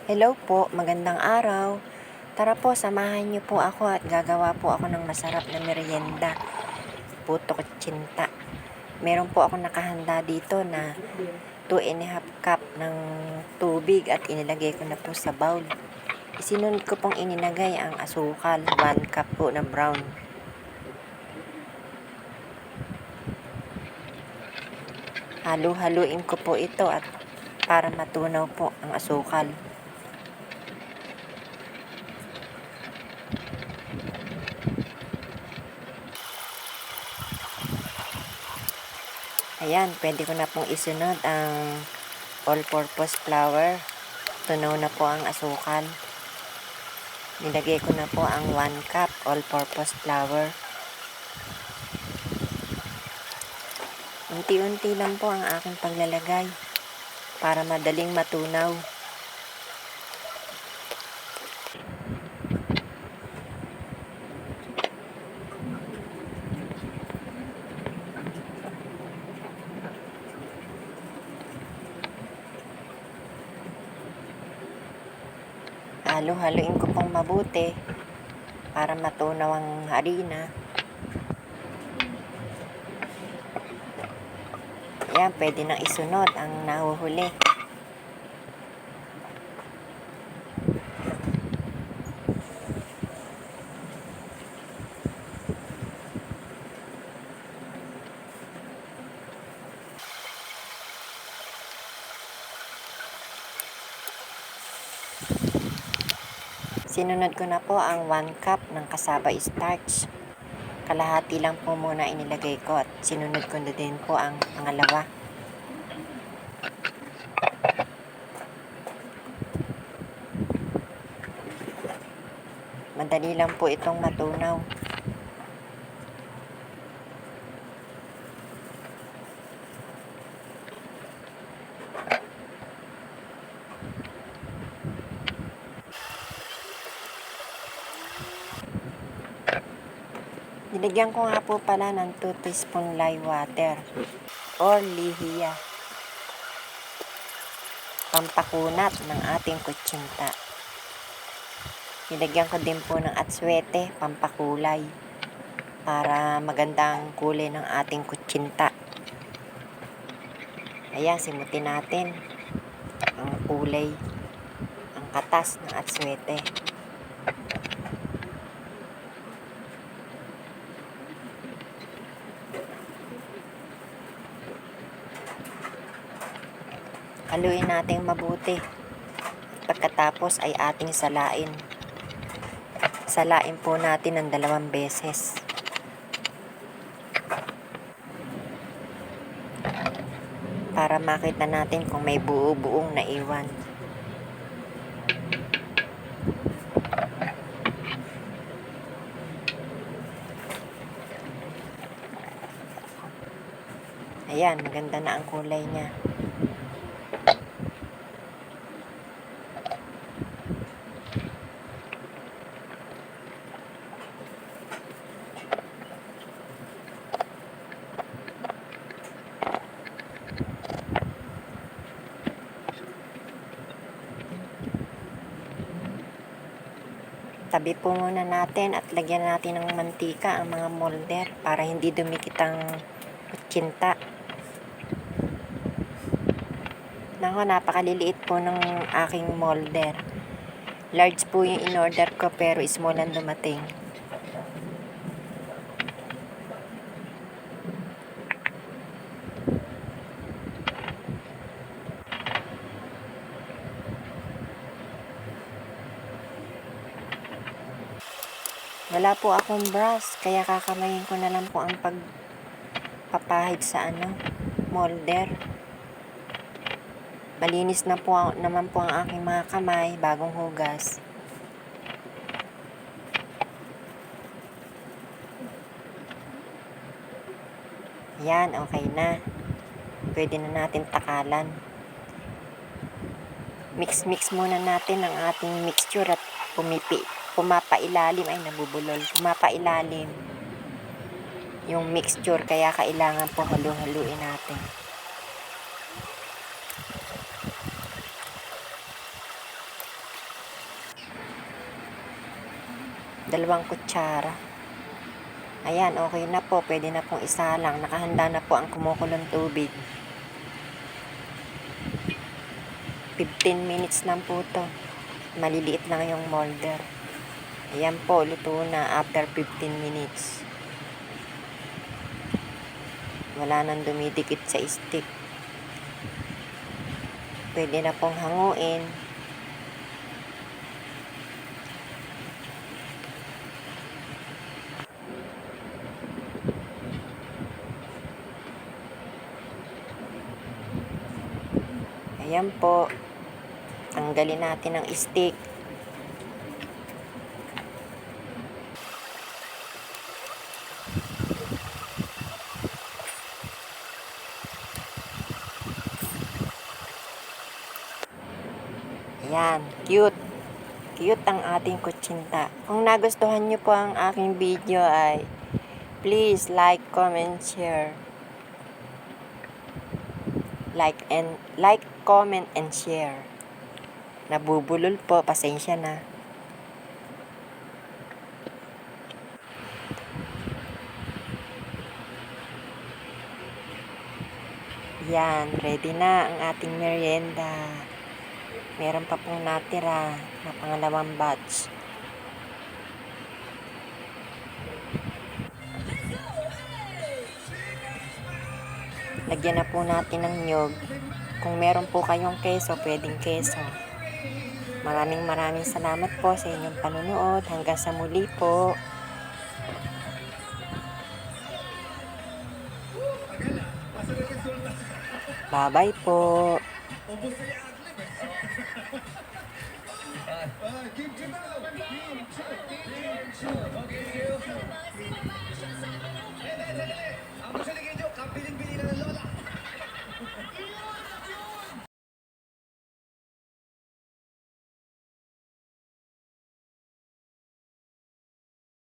Hello po, magandang araw. Tara po, samahan niyo po ako at gagawa po ako ng masarap na merienda, puto kutsinta. Meron po ako nakahanda dito na 2½ cup ng tubig at inilagay ko na po sa bowl. Isinunod ko pong ininagay ang asukal, 1 cup po na brown. Halu-haluin ko po ito at para matunaw po ang asukal. Ayan, pwede ko na pong isunod ang all-purpose flour. Tunaw na po ang asukal. Nilagay ko na po ang 1 cup all-purpose flour. Unti-unti lang po ang aking paglalagay para madaling matunaw. Halo-haluin ko pong mabuti para matunaw ang harina. Ayan, pwede nang isunod ang nahuhuli. Sinunod ko na po ang 1 cup ng cassava starch. Kalahati lang po muna inilagay ko at sinunod ko na din po ang pangalawa. Madali lang po itong matunaw. Nilagyan ko nga po pala ng 2 teaspoon lye water or lihiya. Pampakunat ng ating kutsinta. Nilagyan ko din po ng atswete, pampakulay, para magandang kulay ng ating kutsinta. Ayan, simutin natin ang kulay, ang katas ng atswete. Haluin natin mabuti. Pagkatapos ay ating salain. Salain po natin ng 2 beses. Para makita natin kung may buo-buong naiwan. Ayan, maganda na ang kulay niya. Tabi po muna natin at lagyan natin ng mantika ang mga molder para hindi dumikit ang kutsinta. Nako, napakaliliit po ng aking molder. Large po yung in-order ko pero small ang dumating. Wala po akong brush, kaya kakamayin ko na lang po ang pagpapahid sa molder. Malinis na po naman po ang aking mga kamay, bagong hugas. Yan, okay na. Pwede na natin takalan. Mix muna natin ang ating mixture at pumapailalim, ay nabubulol, pumapailalim yung mixture, kaya kailangan po halu-haluin natin. 2 kutsara. Ayan, okay na po. Pwede na pong isalang. Nakahanda na po ang kumukulong tubig. 15 minutes lang po to. Maliliit lang yung molder. Ayan po, luto na after 15 minutes. Wala nang dumidikit sa stick. Pwede na pong hanguin. Ayan po. Tanggalin natin ang stick. Ayan, cute. Cute ang ating kutsinta. Kung nagustuhan nyo po ang aking video ay please like, comment, share. Like, comment, and share. Nabubulol po, pasensya na. Yan, ready na ang ating merienda. Meron pa pong natira na pangalawang batch. Lagyan na po natin ng nyog. Kung meron po kayong keso, pwedeng keso. Maraming salamat po sa inyong panunood. Hanggang sa muli po. Bye-bye po.